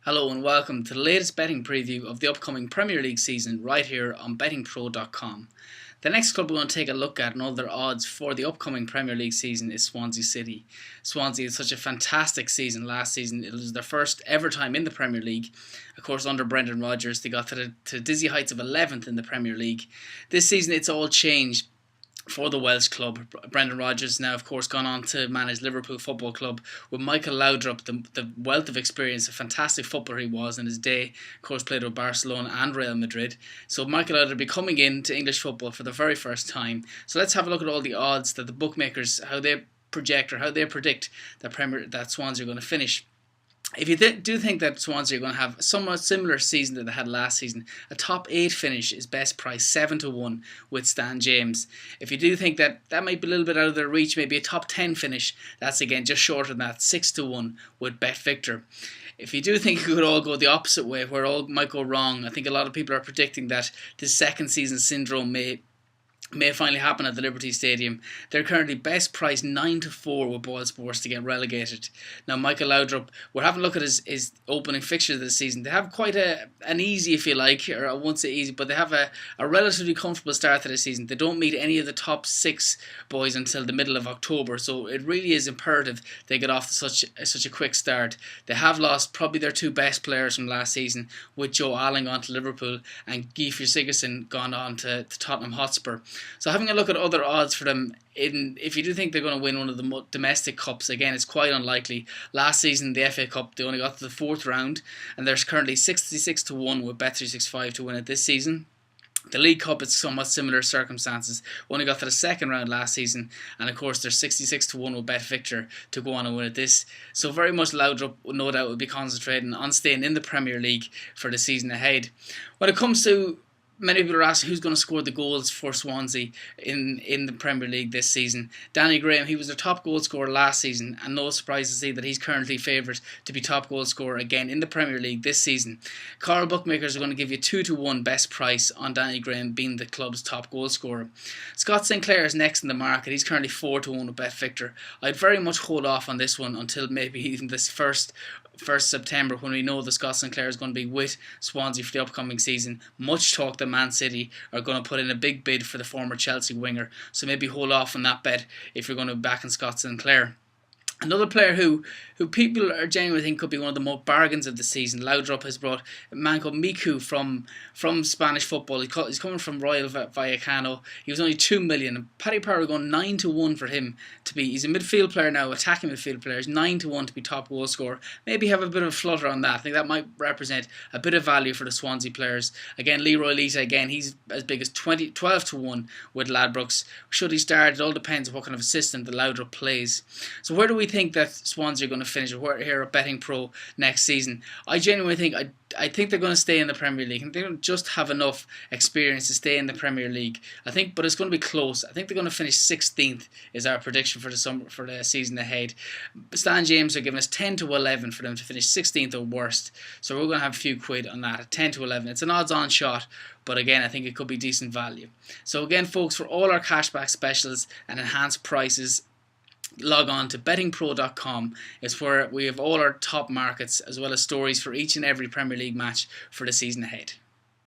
Hello and welcome to the latest betting preview of the upcoming Premier League season right here on bettingpro.com. The next club we're going to take a look at and all their odds for the upcoming Premier League season is Swansea City. Swansea had such a fantastic season last season. It was their first ever time in the Premier League. Of course, under Brendan Rodgers, they got to the dizzy heights of 11th in the Premier League. This season, it's all changed for the Welsh club. Brendan Rodgers now, of course, gone on to manage Liverpool Football Club with Michael Laudrup, the wealth of experience, a fantastic footballer he was in his day. Of course, played with Barcelona and Real Madrid. So Michael Laudrup will be coming into English football for the very first time. So let's have a look at all the odds that the bookmakers, how they project or how they predict that Swansea are going to finish. If you do think that Swansea are going to have a somewhat similar season that they had last season, a top 8 finish is best price 7-1 with Stan James. If you do think that might be a little bit out of their reach, maybe a top 10 finish, that's again just shorter than that, 6-1 with BetVictor. If you do think it could all go the opposite way, where all might go wrong, I think a lot of people are predicting that this second season syndrome may finally happen at the Liberty Stadium. They're currently best priced 9-4 with Boylesports to get relegated. Now, Michael Laudrup, we're having a look at his opening fixture of the season. They have quite an easy, if you like, or I won't say easy, but they have a relatively comfortable start to the season. They don't meet any of the top 6 boys until the middle of October, so it really is imperative they get off to such a quick start. They have lost probably their 2 best players from last season, with Joe Allen gone to Liverpool and Guy Sigurdsson gone on to Tottenham Hotspur. So having a look at other odds for them, if you do think they're going to win one of the domestic cups, again, it's quite unlikely. Last season, the FA Cup, they only got to the 4th round, and there's currently 66-1 with Bet365 to win it this season. The League Cup, it's somewhat similar circumstances. Only got to the 2nd round last season, and of course there's 66-1 with BetVictor to go on and win it this. So very much Laudrup, no doubt, will be concentrating on staying in the Premier League for the season ahead. When it comes to, many people are asking who's going to score the goals for Swansea in the Premier League this season. Danny Graham, he was their top goal scorer last season, and no surprise to see that he's currently favoured to be top goal scorer again in the Premier League this season. Coral bookmakers are going to give you 2-1 best price on Danny Graham being the club's top goal scorer. Scott Sinclair is next in the market. He's currently 4-1 with BetVictor. I'd very much hold off on this one until maybe even this first September, when we know that Scott Sinclair is going to be with Swansea for the upcoming season. Much talk that Man City are going to put in a big bid for the former Chelsea winger, so maybe hold off on that bet if you're going to back in Scott Sinclair. Another player who people are genuinely think could be one of the more bargains of the season. Laudrup has brought a man called Miku from Spanish football. He's coming from Rayo Vallecano. He was only 2 million. And Paddy Power going 9-1 for him to be. He's a midfield player now, attacking midfield player. He's 9-1 to be top goal scorer. Maybe have a bit of a flutter on that. I think that might represent a bit of value for the Swansea players. Again, Leroy Lita, again, he's as big as 12-1 with Ladbrokes. Should he start? It all depends on what kind of assistant the Laudrup plays. So where do we think that Swansea are going to finish here at Betting Pro next season? I genuinely think I think they're going to stay in the Premier League, and they don't just have enough experience to stay in the Premier League. I think, but it's going to be close. I think they're going to finish 16th is our prediction for the season ahead. Stan James are giving us 10-11 for them to finish 16th or worst. So we're going to have a few quid on that at 10-11. It's an odds-on shot, but again, I think it could be decent value. So again, folks, for all our cashback specials and enhanced prices, log on to bettingpro.com. It's where we have all our top markets as well as stories for each and every Premier League match for the season ahead.